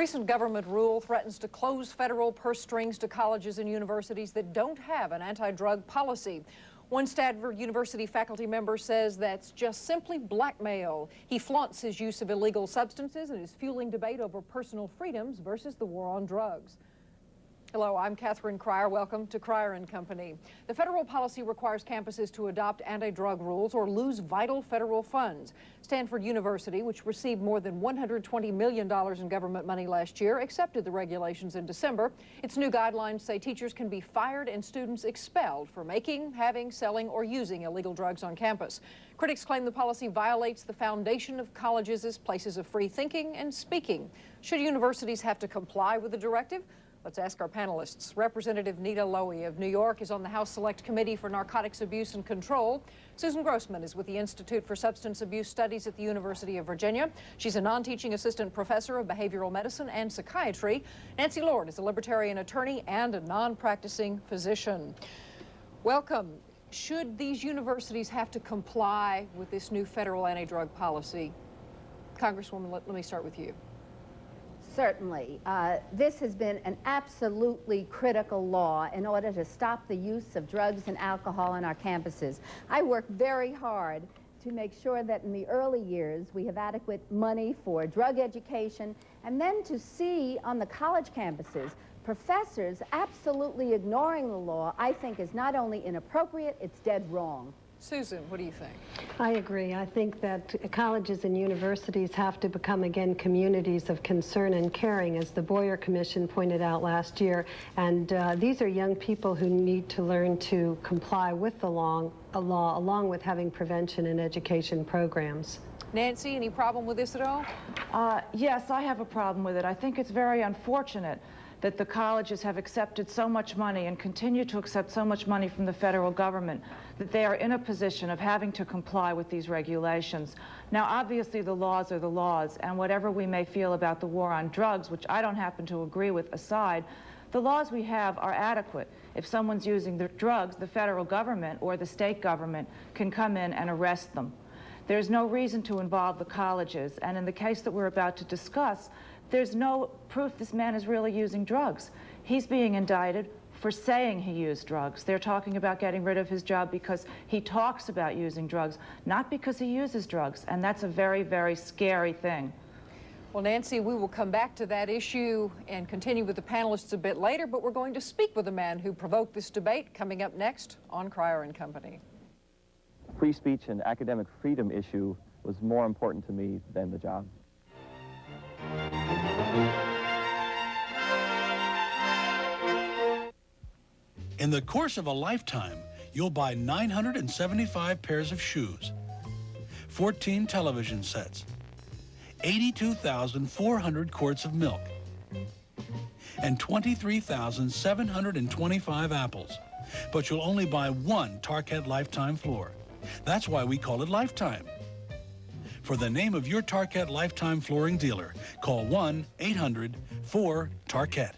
recent government rule threatens to close federal purse strings to colleges and universities that don't have an anti-drug policy. One Stanford University faculty member says that's just simply blackmail. He flaunts his use of illegal substances and is fueling debate over personal freedoms versus the war on drugs. Hello, I'm Catherine Crier. Welcome to Crier Company. The federal policy requires campuses to adopt anti-drug rules or lose vital federal funds. Stanford University, which received more than $120 million in government money last year, accepted the regulations in December. Its new guidelines say teachers can be fired and students expelled for making, having, selling, or using illegal drugs on campus. Critics claim the policy violates the foundation of colleges as places of free thinking and speaking. Should universities have to comply with the directive? Let's ask our panelists. Representative Nita Lowy of New York is on the House Select Committee for Narcotics Abuse and Control. Susan Grossman is with the Institute for Substance Abuse Studies at the University of Virginia. She's a non-teaching assistant professor of behavioral medicine and psychiatry. Nancy Lord is a libertarian attorney and a non-practicing physician. Welcome. Should these universities have to comply with this new federal anti-drug policy? Congresswoman, let me start with you. Certainly. This has been an absolutely critical law in order to stop the use of drugs and alcohol on our campuses. I work very hard to make sure that in the early years we have adequate money for drug education, and then to see on the college campuses professors absolutely ignoring the law, I think is not only inappropriate, it's dead wrong. Susan, what do you think? I agree. I think that colleges and universities have to become, again, communities of concern and caring, as the Boyer Commission pointed out last year. And these are young people who need to learn to comply with the law, along with having prevention and education programs. Nancy, any problem with this at all? Yes, I have a problem with it. I think it's very unfortunate that the colleges have accepted so much money and continue to accept so much money from the federal government that they are in a position of having to comply with these regulations. Now, obviously, the laws are the laws, and whatever we may feel about the war on drugs, which I don't happen to agree with, aside, the laws we have are adequate. If someone's using the drugs, the federal government or the state government can come in and arrest them. There's no reason to involve the colleges, and in the case that we're about to discuss, there's no proof this man is really using drugs. He's being indicted for saying he used drugs. They're talking about getting rid of his job because he talks about using drugs, not because he uses drugs, and that's a very, very scary thing. Well, Nancy, we will come back to that issue and continue with the panelists a bit later, but we're going to speak with the man who provoked this debate coming up next on Crier & Company. Free speech and academic freedom issue was more important to me than the job. In the course of a lifetime, you'll buy 975 pairs of shoes, 14 television sets, 82,400 quarts of milk, and 23,725 apples. But you'll only buy one Tarkett Lifetime floor. That's why we call it Lifetime. For the name of your Tarkett Lifetime flooring dealer, call 1-800-4-TARKETT.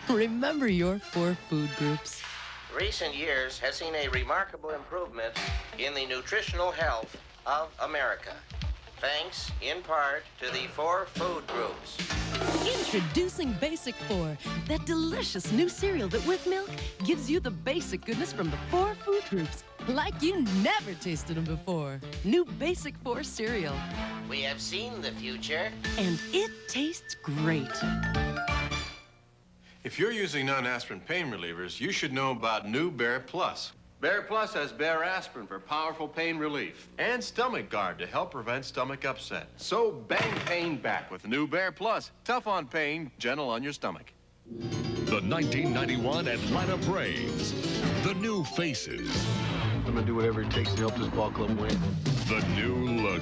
Remember your 4 food groups. Recent years has seen a remarkable improvement in the nutritional health of America, thanks in part to the 4 food groups. Introducing Basic 4, that delicious new cereal that with milk gives you the basic goodness from the 4 food groups, like you never tasted them before. New Basic 4 cereal. We have seen the future. And it tastes great. If you're using non-aspirin pain relievers, you should know about new Bear Plus. Bear Plus has Bear Aspirin for powerful pain relief and Stomach Guard to help prevent stomach upset. So bang pain back with new Bear Plus. Tough on pain, gentle on your stomach. The 1991 Atlanta Braves. The new faces. I'm going to do whatever it takes to help this ball club win. The new look.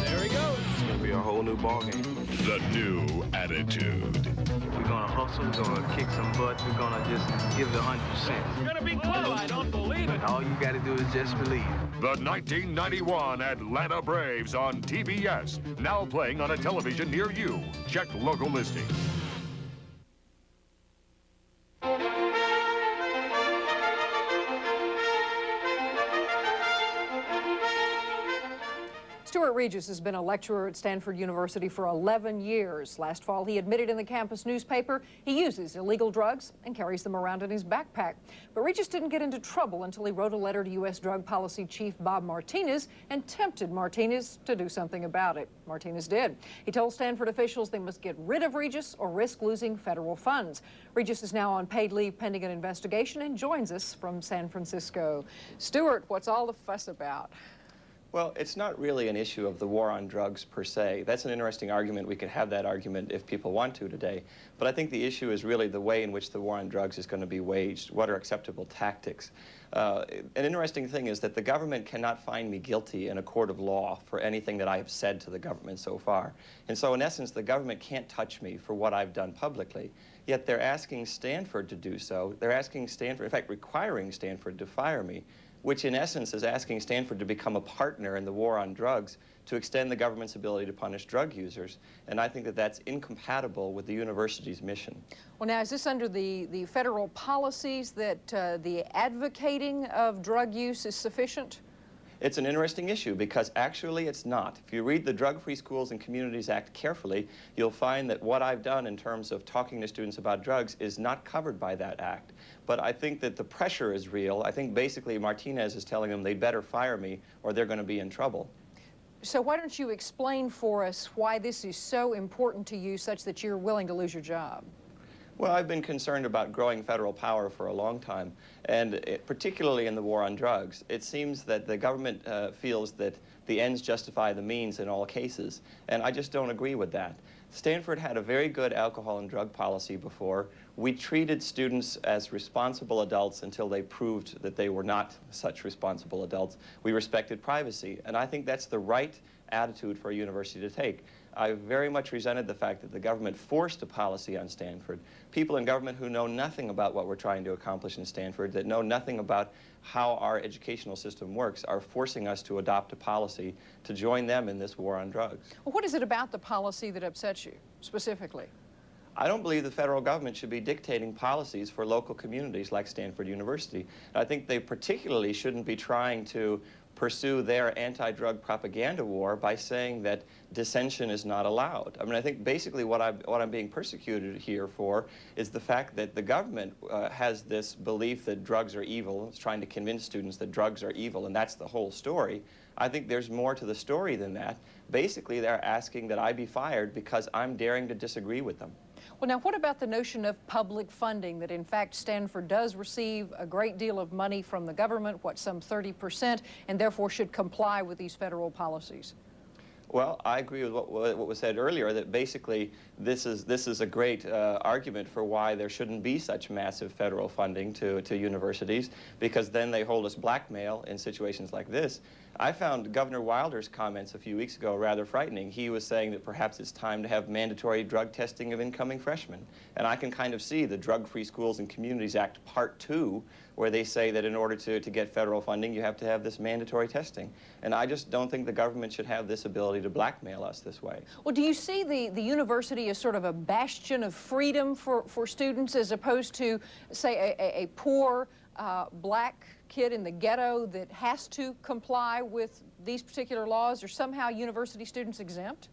There he goes. It's going to be a whole new ball game. The new attitude. We're going to hustle, we're going to kick some butt, we're going to just give it 100%. It's going to be close. I don't believe it. All you got to do is just believe. The 1991 Atlanta Braves on TBS. Now playing on a television near you. Check local listings. Stuart Reges has been a lecturer at Stanford University for 11 years. Last fall, he admitted in the campus newspaper he uses illegal drugs and carries them around in his backpack. But Reges didn't get into trouble until he wrote a letter to U.S. Drug Policy Chief Bob Martinez and tempted Martinez to do something about it. Martinez did. He told Stanford officials they must get rid of Reges or risk losing federal funds. Reges is now on paid leave pending an investigation and joins us from San Francisco. Stuart, what's all the fuss about? Well, it's not really an issue of the war on drugs per se. That's an interesting argument. We could have that argument if people want to today. But I think the issue is really the way in which the war on drugs is going to be waged. What are acceptable tactics? An interesting thing is that the government cannot find me guilty in a court of law for anything that I have said to the government so far. And so in essence, the government can't touch me for what I've done publicly. Yet they're asking Stanford to do so. They're asking Stanford, in fact, requiring Stanford to fire me, which in essence is asking Stanford to become a partner in the war on drugs to extend the government's ability to punish drug users. And I think that that's incompatible with the university's mission. Well, now, is this under the federal policies that the advocating of drug use is sufficient? It's an interesting issue because actually it's not. If you read the Drug-Free Schools and Communities Act carefully, you'll find that what I've done in terms of talking to students about drugs is not covered by that act. But I think that the pressure is real. I think basically Martinez is telling them they'd better fire me or they're going to be in trouble. So why don't you explain for us why this is so important to you such that you're willing to lose your job? Well, I've been concerned about growing federal power for a long time, and particularly in the war on drugs. It seems that the government feels that the ends justify the means in all cases, and I just don't agree with that. Stanford had a very good alcohol and drug policy before. We treated students as responsible adults until they proved that they were not such responsible adults. We respected privacy, and I think that's the right attitude for a university to take. I very much resented the fact that the government forced a policy on Stanford. People in government who know nothing about what we're trying to accomplish in Stanford, that know nothing about how our educational system works, are forcing us to adopt a policy to join them in this war on drugs. Well, what is it about the policy that upsets you, specifically? I don't believe the federal government should be dictating policies for local communities like Stanford University. I think they particularly shouldn't be trying to pursue their anti-drug propaganda war by saying that dissension is not allowed. I mean, I think basically what I'm being persecuted here for is the fact that the government has this belief that drugs are evil. It's trying to convince students that drugs are evil, and that's the whole story. I think there's more to the story than that. Basically, they're asking that I be fired because I'm daring to disagree with them. Well, now, what about the notion of public funding, that in fact Stanford does receive a great deal of money from the government, some 30%, and therefore should comply with these federal policies? Well, I agree with what was said earlier, that basically this is a great argument for why there shouldn't be such massive federal funding to universities, because then they hold us blackmail in situations like this. I found Governor Wilder's comments a few weeks ago rather frightening. He was saying that perhaps it's time to have mandatory drug testing of incoming freshmen. And I can kind of see the Drug-Free Schools and Communities Act Part 2, where they say that in order to get federal funding, you have to have this mandatory testing. And I just don't think the government should have this ability to blackmail us this way. Well, do you see the university as sort of a bastion of freedom for students, as opposed to, say, a poor black kid in the ghetto that has to comply with these particular laws? Are somehow university students exempt?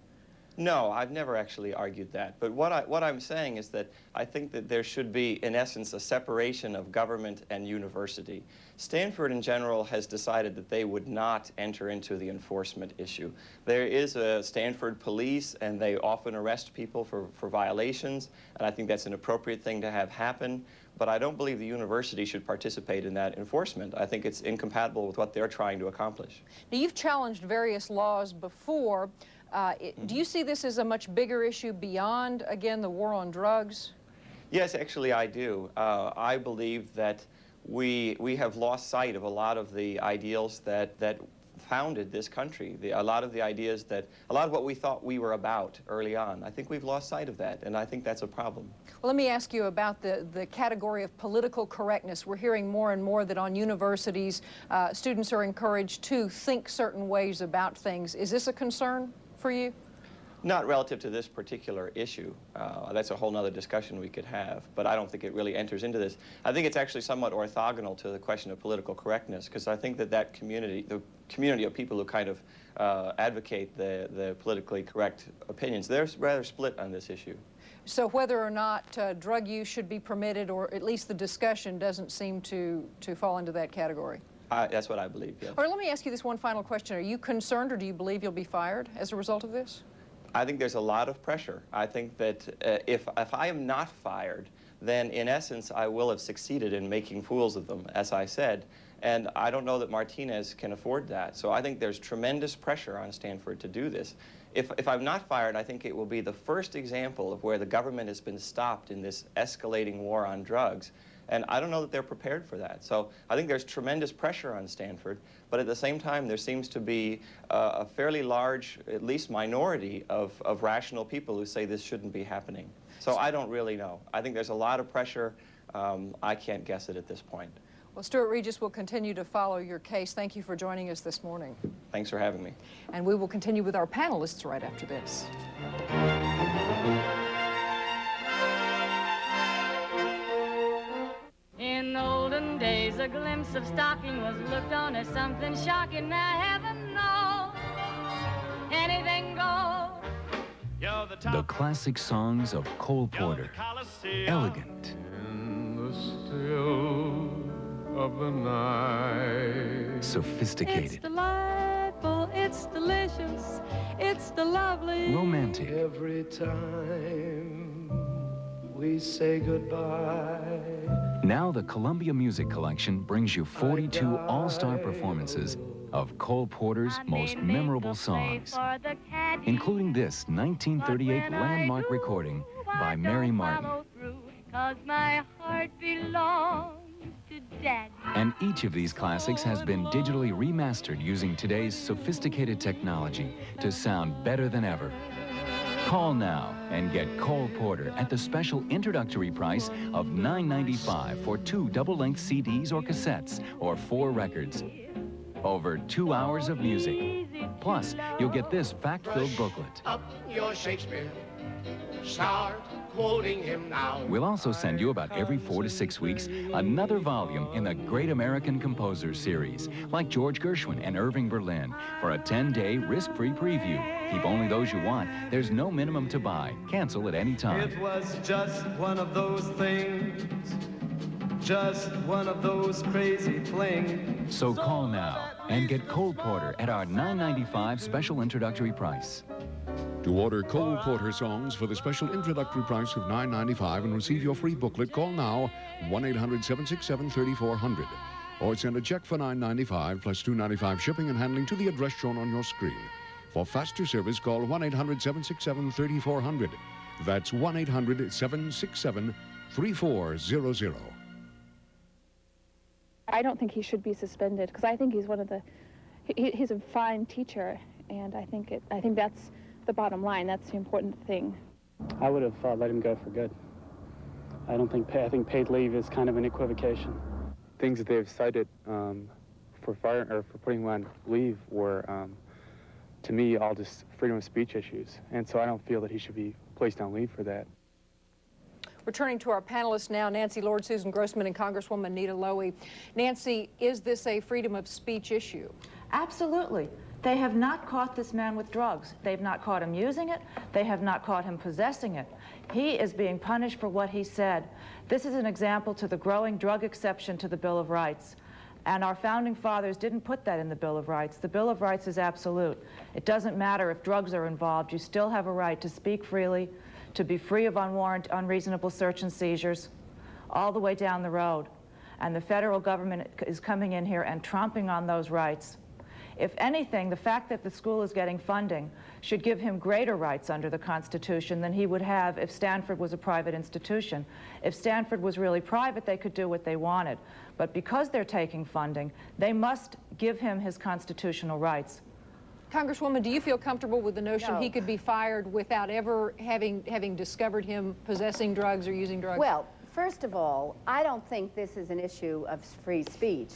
No, I've never actually argued that. But what I'm saying is that I think that there should be, in essence, a separation of government and university. Stanford, in general, has decided that they would not enter into the enforcement issue. There is a Stanford police, and they often arrest people for violations, and I think that's an appropriate thing to have happen. But I don't believe the university should participate in that enforcement. I think it's incompatible with what they're trying to accomplish. Now, you've challenged various laws before. Do you see this as a much bigger issue beyond, again, the war on drugs? Yes, actually I do. I believe that we have lost sight of a lot of the ideals that founded this country, a lot of what we thought we were about early on. I think we've lost sight of that, and I think that's a problem. Well, let me ask you about the category of political correctness. We're hearing more and more that on universities, students are encouraged to think certain ways about things. Is this a concern for you? Not relative to this particular issue. That's a whole other discussion we could have, but I don't think it really enters into this. I think it's actually somewhat orthogonal to the question of political correctness, because I think that that community, the community of people who kind of advocate the politically correct opinions, they're rather split on this issue. So whether or not drug use should be permitted, or at least the discussion, doesn't seem to fall into that category. That's what I believe, yes. All right, let me ask you this one final question. Are you concerned, or do you believe you'll be fired as a result of this? I think there's a lot of pressure. I think that if I am not fired, then in essence I will have succeeded in making fools of them, as I said. And I don't know that Martinez can afford that. So I think there's tremendous pressure on Stanford to do this. If I'm not fired, I think it will be the first example of where the government has been stopped in this escalating war on drugs. And I don't know that they're prepared for that. So I think there's tremendous pressure on Stanford, but at the same time, there seems to be a fairly large, at least minority of rational people who say this shouldn't be happening. So I don't really know. I think there's a lot of pressure. I can't guess it at this point. Well, Stuart Reges will continue to follow your case. Thank you for joining us this morning. Thanks for having me. And we will continue with our panelists right after this. In olden days, a glimpse of stocking was looked on as something shocking. Now heaven knows, anything goes. The classic songs of Cole Porter, elegant. In the still of the night. Sophisticated. It's delightful, it's delicious, it's the lovely. Romantic. Every time we say goodbye. Now the Columbia Music Collection brings you 42 all-star performances of Cole Porter's most memorable songs, including this 1938 landmark recording by Mary Martin. 'Cause my heart belongs to Daddy. And each of these classics has been digitally remastered using today's sophisticated technology to sound better than ever. Call now and get Cole Porter at the special introductory price of $9.95 for 2 double-length CDs or cassettes, or 4 records. Over 2 hours of music. Plus, you'll get this fact-filled booklet. Up your Shakespeare. Start quoting him now. We'll also send you about every 4 to 6 weeks another volume in the Great American Composers series, like George Gershwin and Irving Berlin, for a 10-day risk-free preview. Keep only those you want. There's no minimum to buy. Cancel at any time. It was just one of those things, just one of those crazy flings. So call now and get Cole Porter at our $9.95 special introductory price. To order Cole Porter songs for the special introductory price of $9.95 and receive your free booklet, call now 1-800-767-3400. Or send a check for $9.95 plus $2.95 shipping and handling to the address shown on your screen. For faster service, call 1-800-767-3400. That's 1-800-767-3400. I don't think he should be suspended, because I think he's one of the, he's a fine teacher, and I think that's the bottom line. That's the important thing. I would have let him go for good. I think paid leave is kind of an equivocation. Things that they've cited for putting him on leave were, to me, all just freedom of speech issues, and so I don't feel that he should be placed on leave for that. Returning to our panelists now, Nancy Lord, Susan Grossman, and Congresswoman Nita Lowey. Nancy, is this a freedom of speech issue? Absolutely. They have not caught this man with drugs. They've not caught him using it. They have not caught him possessing it. He is being punished for what he said. This is an example to the growing drug exception to the Bill of Rights. And our founding fathers didn't put that in the Bill of Rights. The Bill of Rights is absolute. It doesn't matter if drugs are involved. You still have a right to speak freely, to be free of unreasonable search and seizures, all the way down the road. And the federal government is coming in here and tromping on those rights. If anything, the fact that the school is getting funding should give him greater rights under the Constitution than he would have if Stanford was a private institution. If Stanford was really private, they could do what they wanted. But because they're taking funding, they must give him his constitutional rights. Congresswoman, do you feel comfortable with the notion he could be fired without ever having discovered him possessing drugs or using drugs? Well, first of all, I don't think this is an issue of free speech.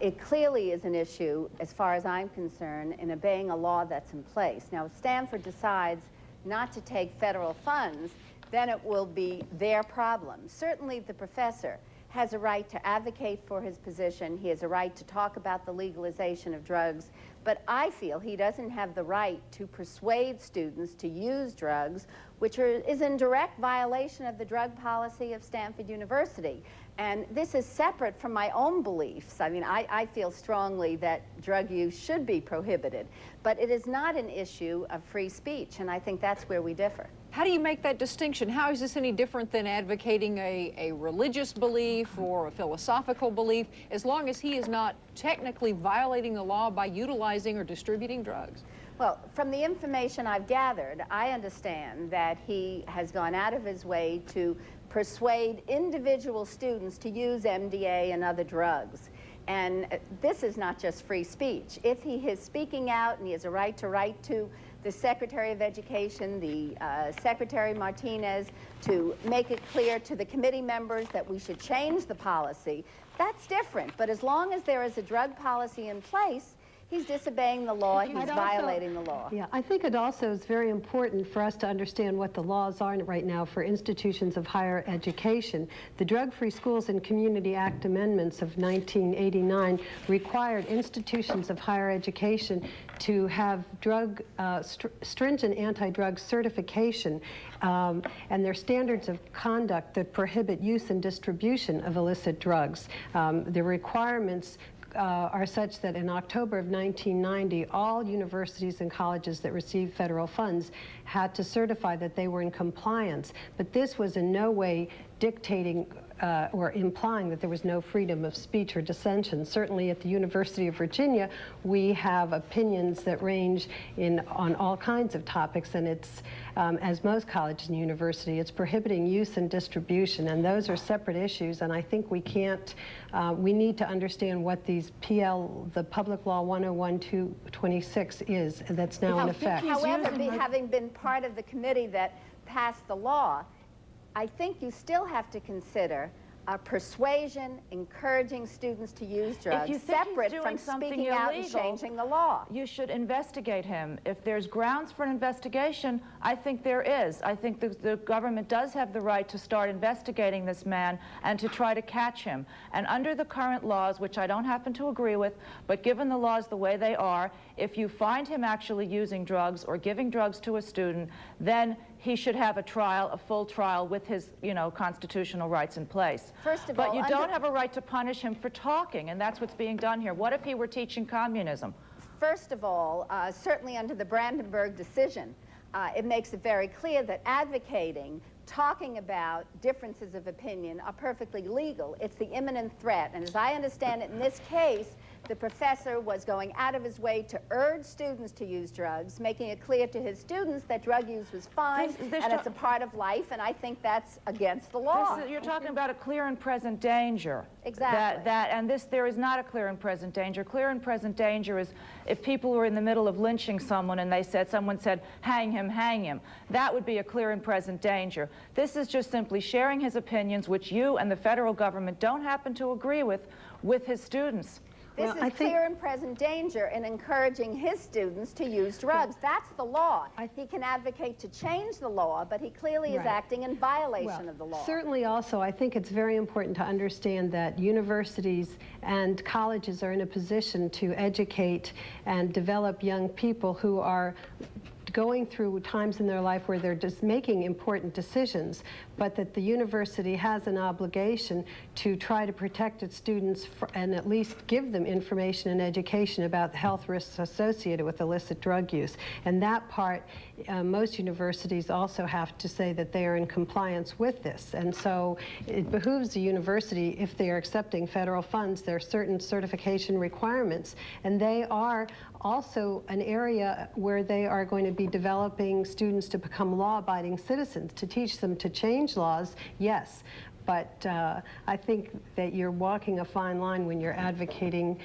it clearly is an issue, as far as I'm concerned, in obeying a law that's in place. Now, if Stanford decides not to take federal funds, then it will be their problem. Certainly, the professor has a right to advocate for his position. He has a right to talk about the legalization of drugs. But I feel he doesn't have the right to persuade students to use drugs, which is in direct violation of the drug policy of Stanford University. And this is separate from my own beliefs. I mean, I feel strongly that drug use should be prohibited. But it is not an issue of free speech, and I think that's where we differ. How do you make that distinction? How is this any different than advocating a religious belief or a philosophical belief, as long as he is not technically violating the law by utilizing or distributing drugs? Well, from the information I've gathered, I understand that he has gone out of his way to persuade individual students to use MDA and other drugs. And this is not just free speech. If he is speaking out and he has a right to write to the Secretary of Education, the Secretary Martinez, to make it clear to the committee members that we should change the policy, that's different. But as long as there is a drug policy in place, he's disobeying the law, he's violating the law. Yeah, I think it also is very important for us to understand what the laws are right now for institutions of higher education. The Drug-Free Schools and Community Act amendments of 1989 required institutions of higher education to have stringent anti-drug certification and their standards of conduct that prohibit use and distribution of illicit drugs. The requirements are such that in October of 1990, all universities and colleges that received federal funds had to certify that they were in compliance. But this was in no way dictating or implying that there was no freedom of speech or dissension. Certainly at the University of Virginia, we have opinions that range on all kinds of topics, and it's, as most colleges and universities, it's prohibiting use and distribution, and those are separate issues, and I think we can't, we need to understand what these the Public Law 101-226 is, that's now in effect. However, having been part of the committee that passed the law, I think you still have to consider persuasion, encouraging students to use drugs, separate from speaking out and changing the law. You should investigate him. If there's grounds for an investigation, I think there is. I think the government does have the right to start investigating this man and to try to catch him. And under the current laws, which I don't happen to agree with, but given the laws the way they are, if you find him actually using drugs or giving drugs to a student, then he should have a trial, a full trial with his, constitutional rights in place. First of but all, you don't have a right to punish him for talking, and that's what's being done here. What if he were teaching communism? First of all, certainly under the Brandenburg decision, it makes it very clear that advocating, talking about differences of opinion are perfectly legal. It's the imminent threat, and as I understand it in this case, the professor was going out of his way to urge students to use drugs, making it clear to his students that drug use was fine and it's a part of life, and I think that's against the law. You're talking about a clear and present danger. Exactly. There is not a clear and present danger. Clear and present danger is if people were in the middle of lynching someone and someone said, hang him. That would be a clear and present danger. This is just simply sharing his opinions, which you and the federal government don't happen to agree with his students. This is clear and present danger in encouraging his students to use drugs. That's the law. He can advocate to change the law, but he clearly is acting in violation of the law. Certainly also, I think it's very important to understand that universities and colleges are in a position to educate and develop young people who are going through times in their life where they're just making important decisions, but that the university has an obligation to try to protect its students and at least give them information and education about the health risks associated with illicit drug use. And that part, most universities also have to say that they are in compliance with this. And so it behooves the university, if they are accepting federal funds, there are certain certification requirements, and they are also an area where they are going to be developing students to become law-abiding citizens, to teach them to change laws, yes. But I think that you're walking a fine line when you're advocating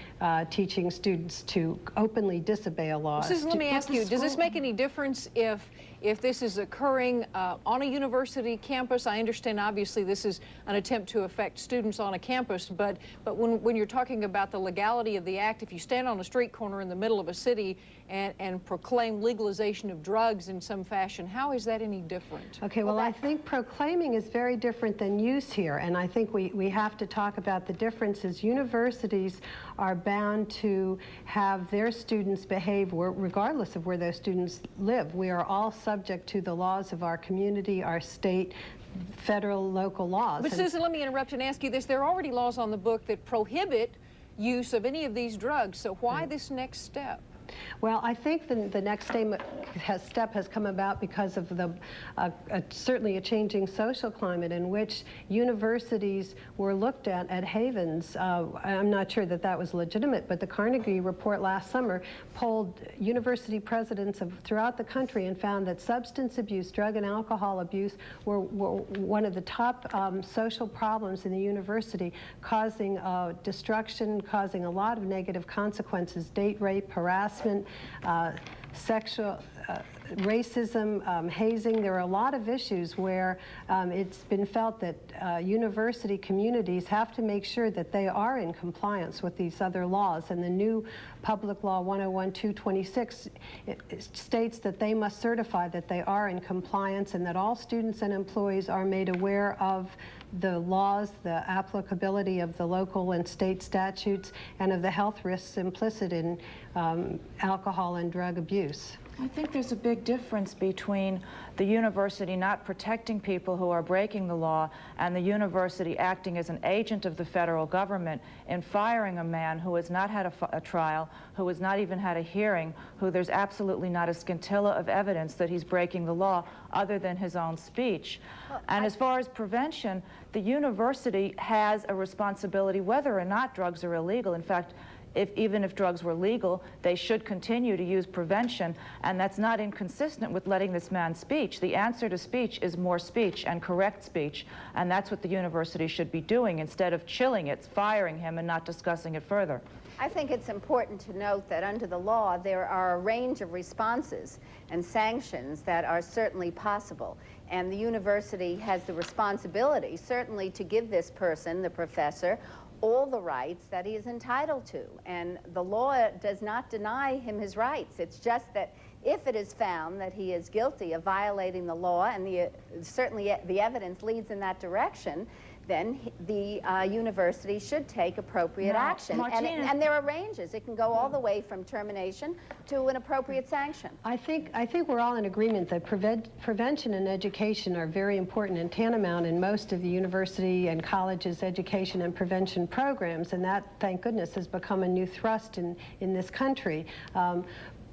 teaching students to openly disobey a law. Susan, let me ask you, does this make any difference if this is occurring on a university campus? I understand obviously this is an attempt to affect students on a campus, but when you're talking about the legality of the act, if you stand on a street corner in the middle of a city and proclaim legalization of drugs in some fashion, how is that any different? Okay, well, I think proclaiming is very different than use here, and I think we have to talk about the differences. Universities are bound to have their students behave regardless of where those students live. We are all subject to the laws of our community, our state, federal, local laws. But Susan, let me interrupt and ask you this. There are already laws on the book that prohibit use of any of these drugs, so why this next step? Well, I think the next step has come about because of the certainly a changing social climate in which universities were looked at havens. I'm not sure that that was legitimate, but the Carnegie report last summer polled university presidents throughout the country and found that substance abuse, drug and alcohol abuse were one of the top social problems in the university, causing destruction, causing a lot of negative consequences, date rape, harassment, sexual racism, hazing. There are a lot of issues where it's been felt that university communities have to make sure that they are in compliance with these other laws. And the new Public Law 101-226 states that they must certify that they are in compliance and that all students and employees are made aware of the laws, the applicability of the local and state statutes, and of the health risks implicit in alcohol and drug abuse. I think there's a big difference between the university not protecting people who are breaking the law and the university acting as an agent of the federal government in firing a man who has not had a trial, who has not even had a hearing, who there's absolutely not a scintilla of evidence that he's breaking the law other than his own speech. And as far as prevention, the university has a responsibility whether or not drugs are illegal. In fact, even if drugs were legal, they should continue to use prevention, and that's not inconsistent with letting this man speak. The answer to speech is more speech and correct speech, and that's what the university should be doing instead of chilling it, firing him, and not discussing it further. I think it's important to note that under the law, there are a range of responses and sanctions that are certainly possible. And the university has the responsibility, certainly, to give this person, the professor, all the rights that he is entitled to. And the law does not deny him his rights. It's just that if it is found that he is guilty of violating the law, and certainly the evidence leads in that direction, then the university should take appropriate action. And there are ranges. It can go all the way from termination to an appropriate sanction. I think we're all in agreement that prevention and education are very important and tantamount in most of the university and colleges' education and prevention programs, and that, thank goodness, has become a new thrust in this country.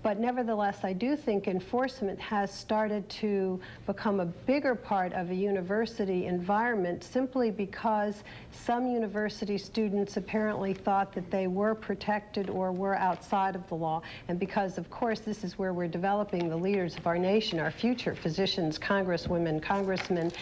But nevertheless, I do think enforcement has started to become a bigger part of a university environment simply because some university students apparently thought that they were protected or were outside of the law. And because, of course, this is where we're developing the leaders of our nation, our future physicians, congresswomen, congressmen,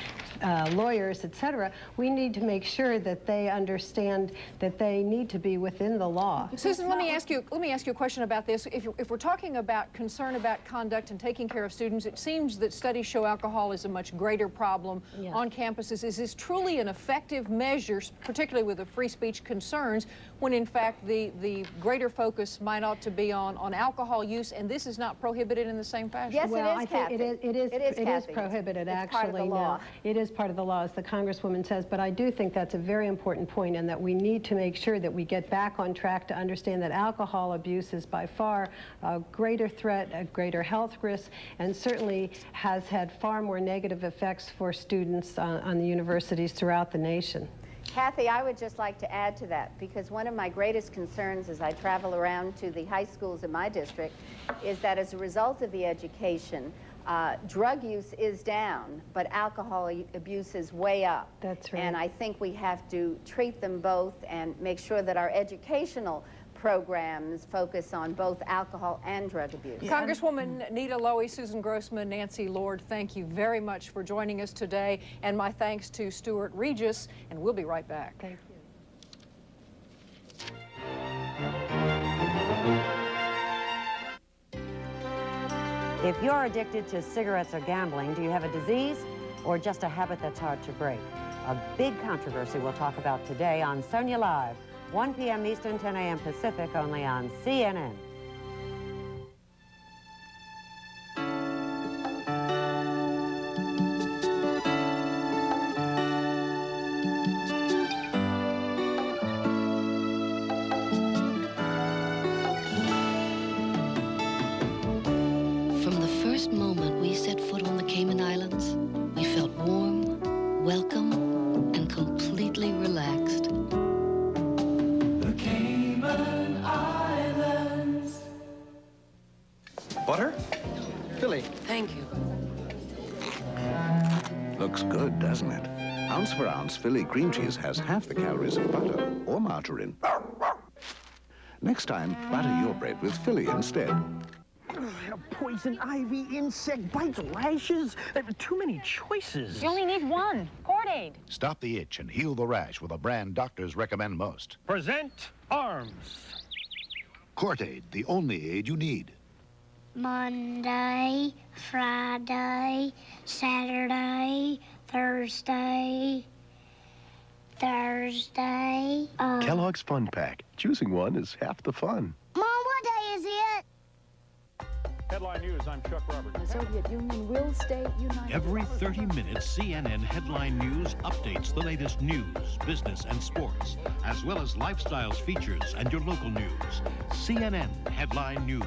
lawyers, etc., we need to make sure that they understand that they need to be within the law. Susan, let me ask you a question about this. If we're talking about concern about conduct and taking care of students, it seems that studies show alcohol is a much greater problem on campuses. Is this truly an effective measure, particularly with the free speech concerns, when in fact the greater focus might ought to be on alcohol use, and this is not prohibited in the same fashion? Yes, well, it is, Kathy. It is prohibited, actually. Part of the law. It is part of the law, as the Congresswoman says, but I do think that's a very important point, and that we need to make sure that we get back on track to understand that alcohol abuse is by far a greater threat, a greater health risk, and certainly has had far more negative effects for students on the universities throughout the nation. Kathy, I would just like to add to that, because one of my greatest concerns as I travel around to the high schools in my district is that as a result of the education, drug use is down, but alcohol abuse is way up. That's right. And I think we have to treat them both and make sure that our educational programs focus on both alcohol and drug abuse. Congresswoman Nita Lowy, Susan Grossman, Nancy Lord, thank you very much for joining us today. And my thanks to Stuart Reges, and we'll be right back. Thank you. If you're addicted to cigarettes or gambling, do you have a disease or just a habit that's hard to break? A big controversy we'll talk about today on Sonia Live, 1 p.m. Eastern, 10 a.m. Pacific, only on CNN. From the first moment we set foot on the Cayman Islands, we felt warm, welcome, and completely relaxed. The Cayman Islands. Butter? Philly. Thank you. Looks good, doesn't it? Ounce for ounce, Philly cream cheese has half the calories of butter or margarine. Next time, butter your bread with Philly instead. Poison ivy, insect bites, rashes. Too many choices. You only need one. Cordade. Stop the itch and heal the rash with a brand doctors recommend most. Present arms. Cordade, the only aid you need. Monday, Friday, Saturday, Thursday. Kellogg's Fun Pack. Choosing one is half the fun. Mom, what day is it? Headline News, I'm Chuck Roberts. The Soviet Union will stay united. Every 30 minutes, CNN Headline News updates the latest news, business, and sports, as well as lifestyles, features, and your local news. CNN Headline News.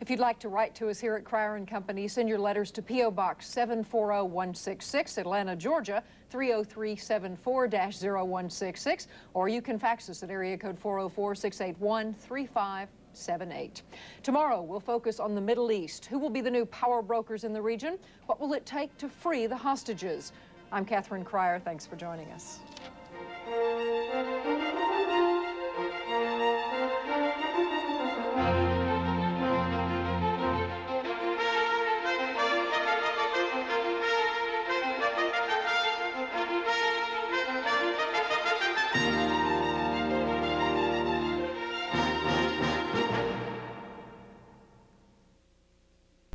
If you'd like to write to us here at Crier Company, send your letters to P.O. Box 740166, Atlanta, Georgia, 30374-0166, or you can fax us at area code 404-681-3578. Tomorrow, we'll focus on the Middle East. Who will be the new power brokers in the region? What will it take to free the hostages? I'm Catherine Crier. Thanks for joining us.